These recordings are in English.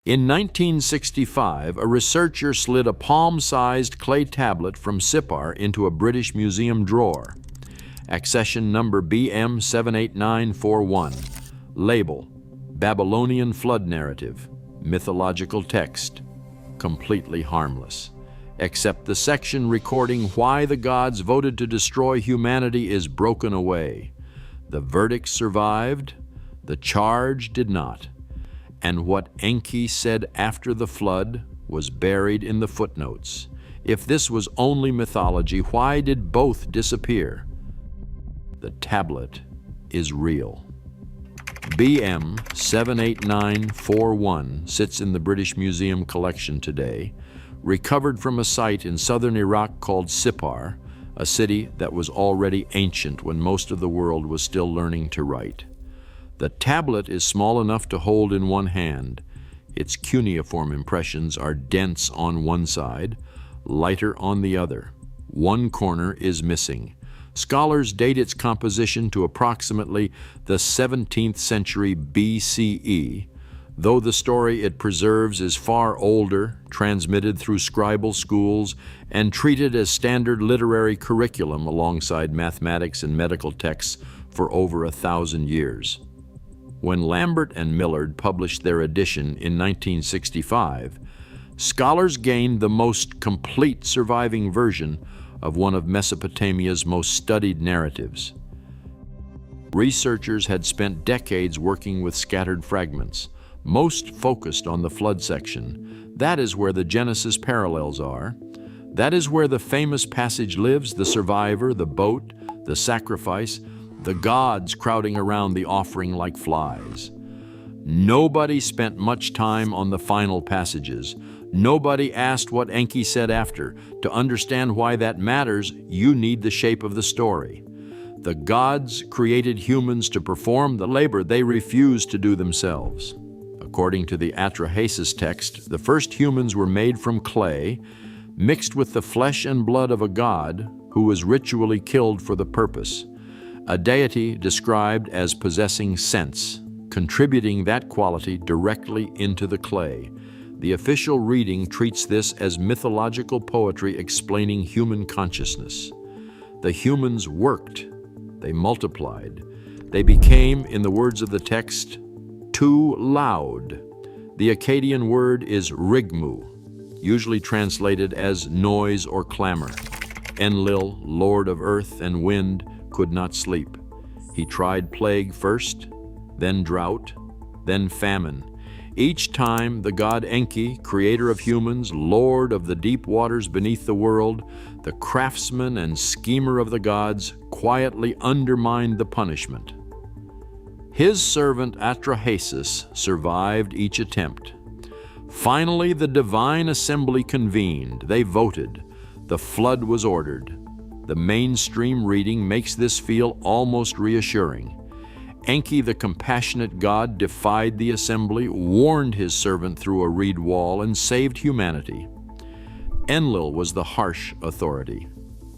In 1965, a researcher slid a palm-sized clay tablet from Sippar into a British museum drawer. Accession number BM 78941. Label: Babylonian flood narrative. Mythological text. Completely harmless. Except the section recording why the gods voted to destroy humanity is broken away. The verdict survived, the charge did not. And what Enki said after the flood was buried in the footnotes. If this was only mythology, why did both disappear? The tablet is real. BM 78941 sits in the British Museum collection today, recovered from a site in southern Iraq called Sippar, a city that was already ancient when most of the world was still learning to write. The tablet is small enough to hold in one hand. Its cuneiform impressions are dense on one side, lighter on the other. One corner is missing. Scholars date its composition to approximately the 17th century BCE, though the story it preserves is far older, transmitted through scribal schools, and treated as standard literary curriculum alongside mathematics and medical texts for over 1,000 years. When Lambert and Millard published their edition in 1965, scholars gained the most complete surviving version of one of Mesopotamia's most studied narratives. Researchers had spent decades working with scattered fragments, most focused on the flood section. That is where the Genesis parallels are. That is where the famous passage lives: the survivor, the boat, the sacrifice, the gods crowding around the offering like flies. Nobody spent much time on the final passages. Nobody asked what Enki said after. To understand why that matters, you need the shape of the story. The gods created humans to perform the labor they refused to do themselves. According to the Accession text, the first humans were made from clay, mixed with the flesh and blood of a god who was ritually killed for the purpose. A deity described as possessing sense, contributing that quality directly into the clay. The official reading treats this as mythological poetry explaining human consciousness. The humans worked, they multiplied, they became, in the words of the text, too loud. The Akkadian word is rigmu, usually translated as noise or clamor. Enlil, lord of earth and wind, could not sleep. He tried plague first, then drought, then famine. Each time the god Enki, creator of humans, lord of the deep waters beneath the world, the craftsman and schemer of the gods, quietly undermined the punishment. His servant Atrahasis survived each attempt. Finally, the divine assembly convened. They voted. The flood was ordered. The mainstream reading makes this feel almost reassuring. Enki, the compassionate god, defied the assembly, warned his servant through a reed wall, and saved humanity. Enlil was the harsh authority.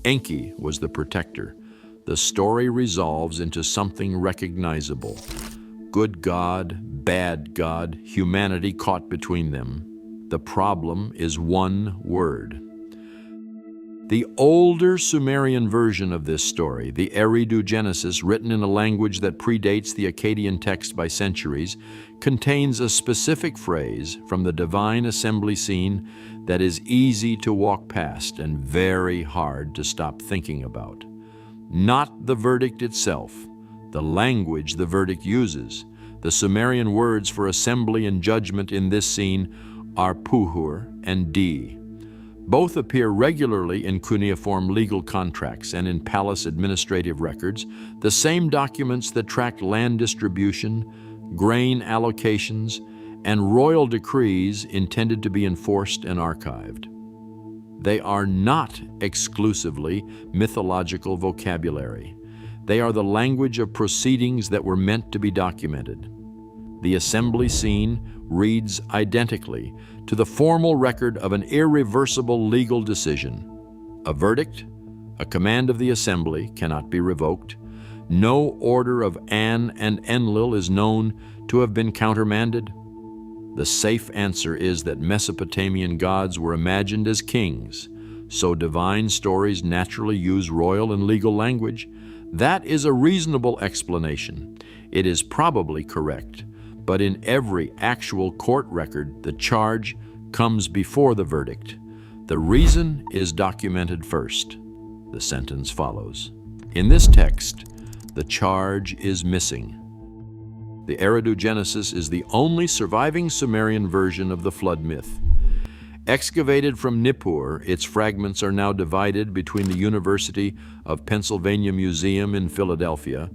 Enki was the protector. The story resolves into something recognizable. Good god, bad god, humanity caught between them. The problem is one word. The older Sumerian version of this story, the Eridu Genesis, written in a language that predates the Akkadian text by centuries, contains a specific phrase from the divine assembly scene that is easy to walk past and very hard to stop thinking about. Not the verdict itself, the language the verdict uses. The Sumerian words for assembly and judgment in this scene are puhur and di. Both appear regularly in cuneiform legal contracts and in palace administrative records, the same documents that tracked land distribution, grain allocations, and royal decrees intended to be enforced and archived. They are not exclusively mythological vocabulary. They are the language of proceedings that were meant to be documented. The assembly scene reads identically to the formal record of an irreversible legal decision. A verdict, a command of the assembly, cannot be revoked. No order of An and Enlil is known to have been countermanded. The safe answer is that Mesopotamian gods were imagined as kings, so divine stories naturally use royal and legal language. That is a reasonable explanation. It is probably correct, but in every actual court record, the charge comes before the verdict. The reason is documented first. The sentence follows. In this text, the charge is missing. The Eridu Genesis is the only surviving Sumerian version of the flood myth. Excavated from Nippur, its fragments are now divided between the University of Pennsylvania Museum in Philadelphia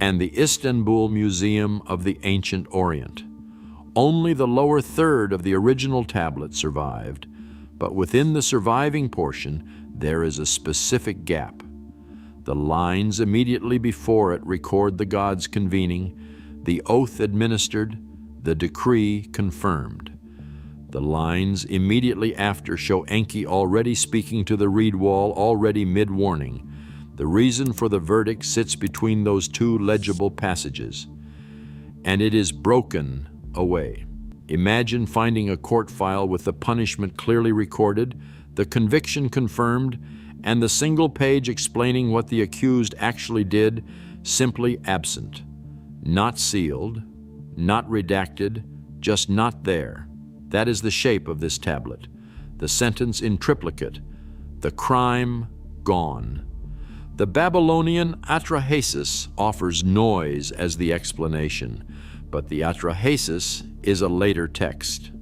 and the Istanbul Museum of the Ancient Orient. Only the lower third of the original tablet survived, but within the surviving portion, there is a specific gap. The lines immediately before it record the gods convening, the oath administered, the decree confirmed. The lines immediately after show Enki already speaking to the reed wall, already mid-warning. The reason for the verdict sits between those two legible passages, and it is broken away. Imagine finding a court file with the punishment clearly recorded, the conviction confirmed, and the single page explaining what the accused actually did simply absent. Not sealed, not redacted, just not there. That is the shape of this tablet. The sentence in triplicate, the crime gone. The Babylonian atrahasis offers noise as the explanation, but the atrahasis is a later text.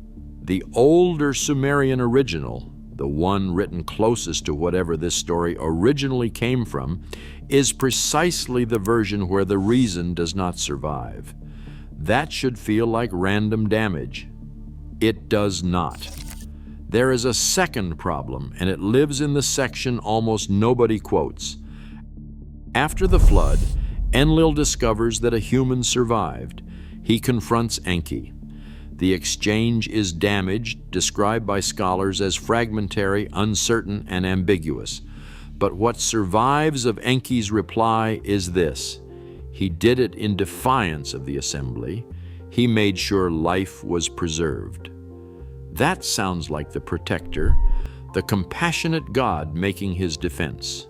The older Sumerian original, the one written closest to whatever this story originally came from, is precisely the version where the reason does not survive. That should feel like random damage. It does not. There is a second problem, and it lives in the section almost nobody quotes. After the flood, Enlil discovers that a human survived. He confronts Enki. The exchange is damaged, described by scholars as fragmentary, uncertain, and ambiguous. But what survives of Enki's reply is this: he did it in defiance of the assembly. He made sure life was preserved. That sounds like the protector, the compassionate God making his defense.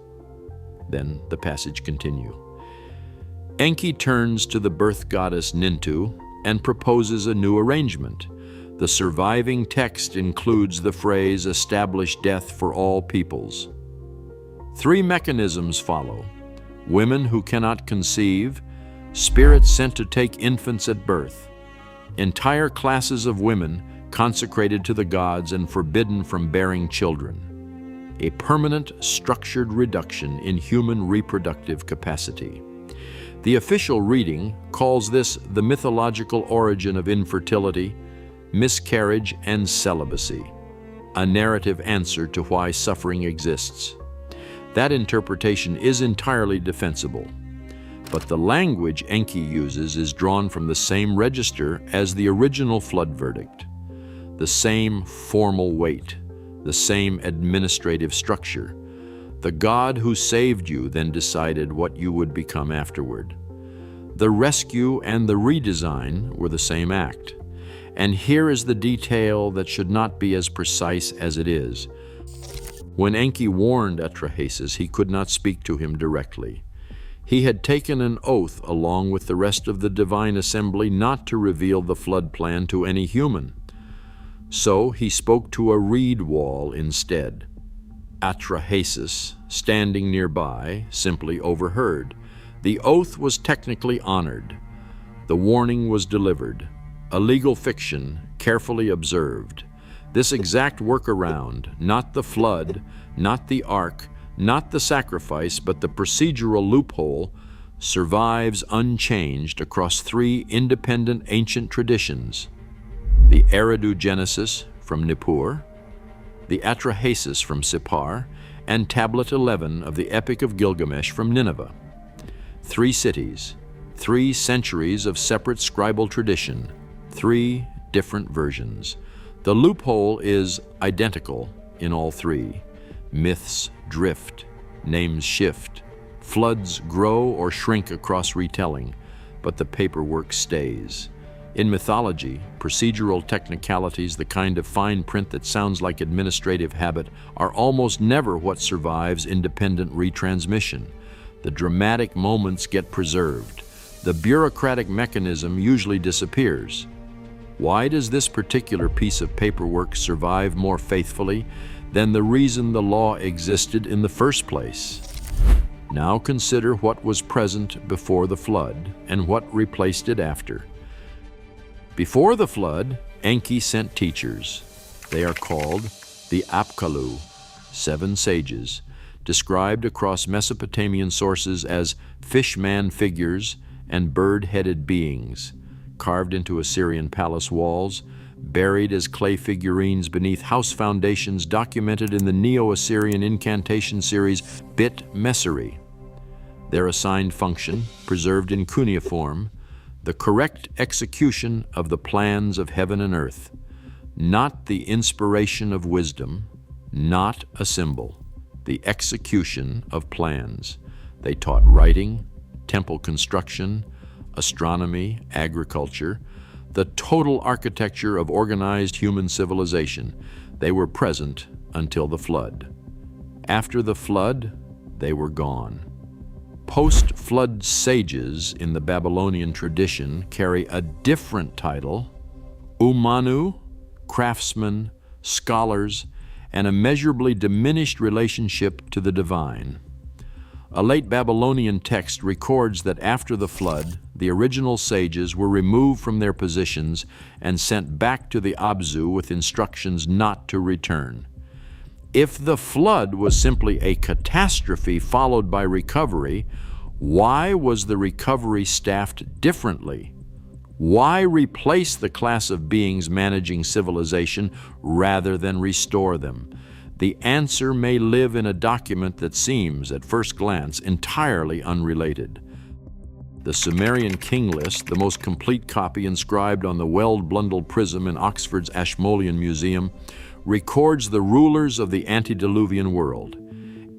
Then the passage continues. Enki turns to the birth goddess Nintu and proposes a new arrangement. The surviving text includes the phrase, "establish death for all peoples." 3 mechanisms follow: women who cannot conceive, spirits sent to take infants at birth, entire classes of women consecrated to the gods and forbidden from bearing children, a permanent structured reduction in human reproductive capacity. The official reading calls this the mythological origin of infertility, miscarriage, and celibacy, a narrative answer to why suffering exists. That interpretation is entirely defensible, but the language Enki uses is drawn from the same register as the original flood verdict, the same formal weight, the same administrative structure. The God who saved you then decided what you would become afterward. The rescue and the redesign were the same act. And here is the detail that should not be as precise as it is. When Enki warned Atrahasis, he could not speak to him directly. He had taken an oath along with the rest of the divine assembly not to reveal the flood plan to any human. So he spoke to a reed wall instead. Atrahasis, standing nearby, simply overheard. The oath was technically honored. The warning was delivered. A legal fiction, carefully observed. This exact workaround, not the flood, not the ark, not the sacrifice, but the procedural loophole, survives unchanged across 3 independent ancient traditions: the Eridu Genesis from Nippur, the Atrahasis from Sippar, and Tablet 11 of the Epic of Gilgamesh from Nineveh. 3 cities, 3 centuries of separate scribal tradition, 3 different versions. The loophole is identical in all 3. Myths drift, names shift, floods grow or shrink across retelling, but the paperwork stays. In mythology, procedural technicalities, the kind of fine print that sounds like administrative habit, are almost never what survives independent retransmission. The dramatic moments get preserved. The bureaucratic mechanism usually disappears. Why does this particular piece of paperwork survive more faithfully than the reason the law existed in the first place? Now consider what was present before the flood and what replaced it after. Before the flood, Enki sent teachers. They are called the Apkallu, 7 sages, described across Mesopotamian sources as fish-man figures and bird-headed beings, carved into Assyrian palace walls, buried as clay figurines beneath house foundations documented in the Neo-Assyrian incantation series Bit Messery. Their assigned function, preserved in cuneiform, the correct execution of the plans of heaven and earth, not the inspiration of wisdom, not a symbol, the execution of plans. They taught writing, temple construction, astronomy, agriculture, the total architecture of organized human civilization. They were present until the flood. After the flood, they were gone. Post-flood sages in the Babylonian tradition carry a different title: Umanu, craftsmen, scholars, and a measurably diminished relationship to the divine. A late Babylonian text records that after the flood, the original sages were removed from their positions and sent back to the Abzu with instructions not to return. If the flood was simply a catastrophe followed by recovery, why was the recovery staffed differently? Why replace the class of beings managing civilization rather than restore them? The answer may live in a document that seems, at first glance, entirely unrelated. The Sumerian king list, the most complete copy inscribed on the Weld-Blundell prism in Oxford's Ashmolean Museum, records the rulers of the antediluvian world.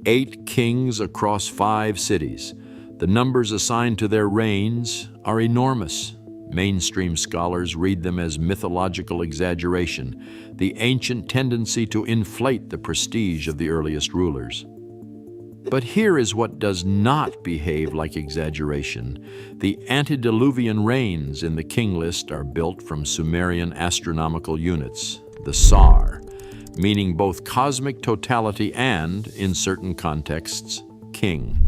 8 kings across 5 cities. The numbers assigned to their reigns are enormous. Mainstream scholars read them as mythological exaggeration, the ancient tendency to inflate the prestige of the earliest rulers. But here is what does not behave like exaggeration. The antediluvian reigns in the king list are built from Sumerian astronomical units, the Sar, meaning both cosmic totality and, in certain contexts, king.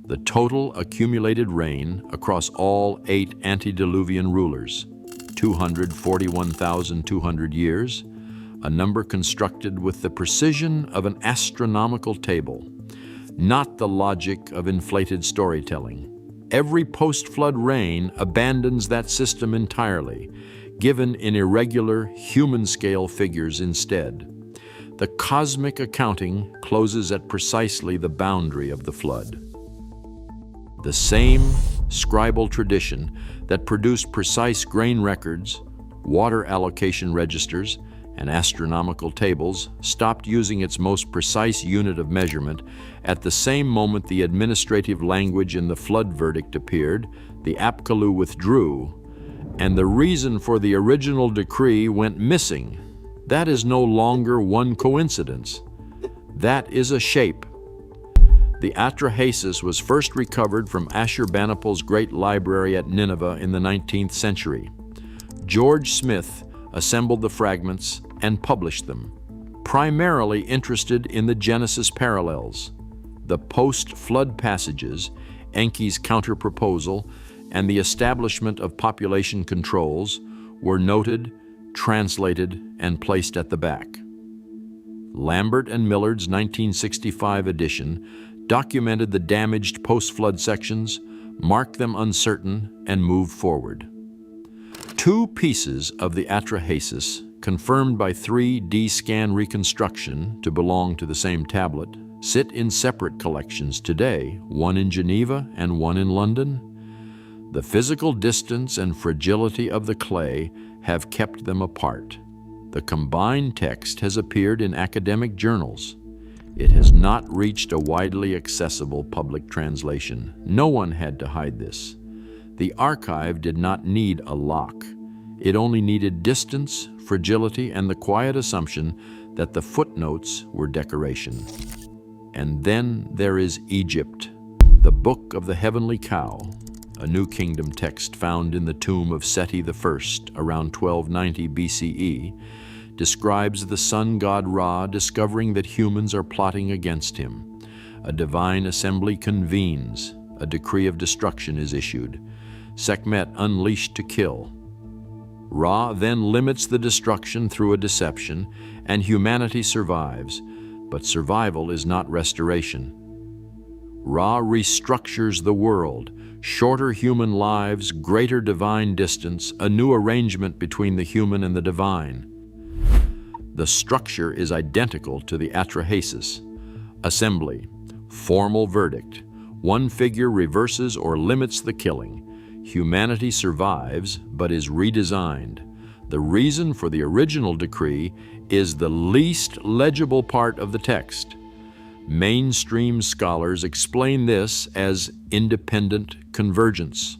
The total accumulated reign across all 8 antediluvian rulers, 241,200 years, a number constructed with the precision of an astronomical table, not the logic of inflated storytelling. Every post-flood reign abandons that system entirely, given in irregular, human-scale figures instead. The cosmic accounting closes at precisely the boundary of the flood. The same scribal tradition that produced precise grain records, water allocation registers, and astronomical tables stopped using its most precise unit of measurement at the same moment the administrative language in the flood verdict appeared. The Apkallu withdrew, and the reason for the original decree went missing. That is no longer one coincidence. That is a shape. The Atrahasis was first recovered from Ashurbanipal's great library at Nineveh in the 19th century. George Smith assembled the fragments and published them, primarily interested in the Genesis parallels. The post-flood passages, Enki's counter-proposal, and the establishment of population controls were noted, translated, and placed at the back. Lambert and Millard's 1965 edition documented the damaged post-flood sections, marked them uncertain, and moved forward. 2 pieces of the Atrahasis, confirmed by 3D scan reconstruction to belong to the same tablet, sit in separate collections today, one in Geneva and one in London. The physical distance and fragility of the clay have kept them apart. The combined text has appeared in academic journals. It has not reached a widely accessible public translation. No one had to hide this. The archive did not need a lock. It only needed distance, fragility, and the quiet assumption that the footnotes were decoration. And then there is Egypt, the Book of the Heavenly Cow, a New Kingdom text found in the tomb of Seti I around 1290 BCE, describes the sun god Ra discovering that humans are plotting against him. A divine assembly convenes, a decree of destruction is issued, Sekhmet unleashed to kill. Ra then limits the destruction through a deception, and humanity survives, but survival is not restoration. Ra restructures the world, shorter human lives, greater divine distance, a new arrangement between the human and the divine. The structure is identical to the atrahasis. Assembly, formal verdict. One figure reverses or limits the killing. Humanity survives, but is redesigned. The reason for the original decree is the least legible part of the text. Mainstream scholars explain this as independent convergence.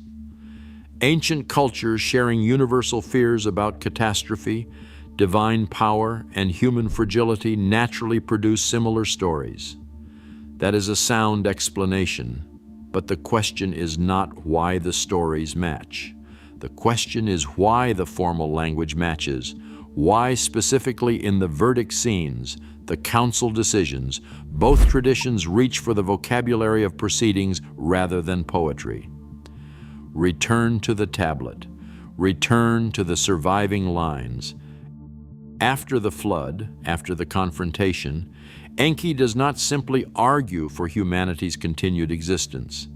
Ancient cultures sharing universal fears about catastrophe, divine power, and human fragility naturally produce similar stories. That is a sound explanation, but the question is not why the stories match. The question is why the formal language matches, why specifically in the verdict scenes, the council decisions, both traditions reach for the vocabulary of proceedings rather than poetry. Return to the tablet. Return to the surviving lines. After the flood, after the confrontation, Enki does not simply argue for humanity's continued existence.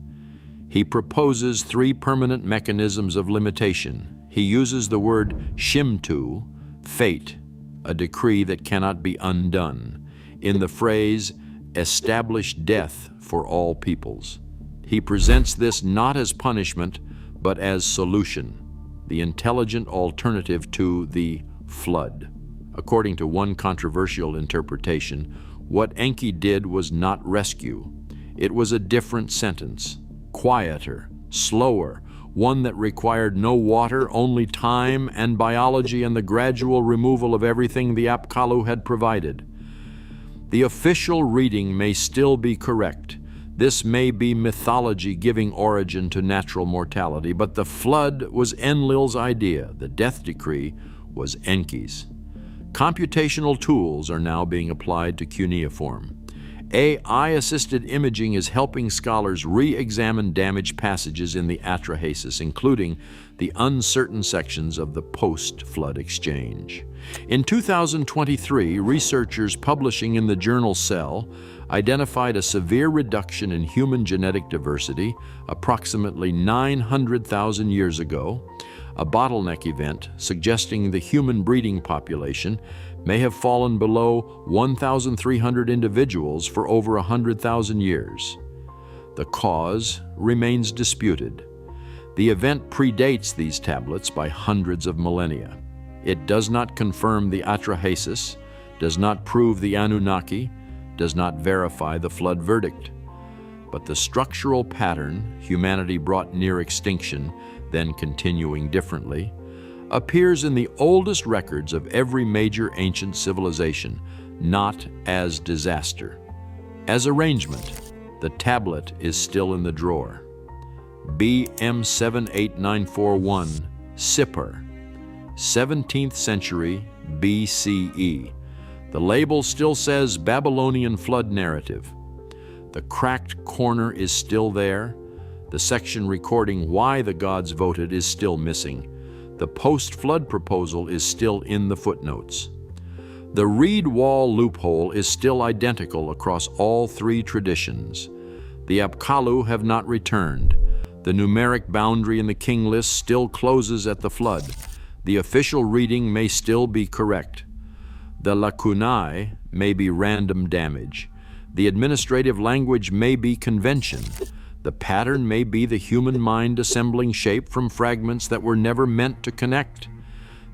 He proposes three permanent mechanisms of limitation. He uses the word shimtu, fate, a decree that cannot be undone, in the phrase, establish death for all peoples. He presents this not as punishment, but as solution, the intelligent alternative to the flood. According to one controversial interpretation, what Enki did was not rescue. It was a different sentence, quieter, slower, one that required no water, only time and biology and the gradual removal of everything the Apkallu had provided. The official reading may still be correct. This may be mythology giving origin to natural mortality, but the flood was Enlil's idea. The death decree was Enki's. Computational tools are now being applied to cuneiform. AI-assisted imaging is helping scholars re-examine damaged passages in the atrahasis, including the uncertain sections of the post-flood exchange. In 2023, researchers publishing in the journal Cell identified a severe reduction in human genetic diversity approximately 900,000 years ago, a bottleneck event suggesting the human breeding population may have fallen below 1,300 individuals for over 100,000 years. The cause remains disputed. The event predates these tablets by hundreds of millennia. It does not confirm the atrahasis, does not prove the Anunnaki, does not verify the flood verdict. But the structural pattern humanity brought near extinction, then continuing differently, appears in the oldest records of every major ancient civilization, not as disaster. As arrangement, the tablet is still in the drawer. BM 78941, Sippar, 17th century BCE. The label still says Babylonian flood narrative. The cracked corner is still there. The section recording why the gods voted is still missing. The post-flood proposal is still in the footnotes. The reed wall loophole is still identical across all three traditions. The Apkallu have not returned. The numeric boundary in the king list still closes at the flood. The official reading may still be correct. The lacunae may be random damage. The administrative language may be convention. The pattern may be the human mind assembling shape from fragments that were never meant to connect.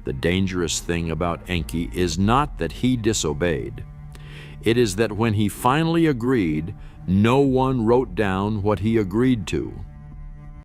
The dangerous thing about Enki is not that he disobeyed. It is that when he finally agreed, no one wrote down what he agreed to.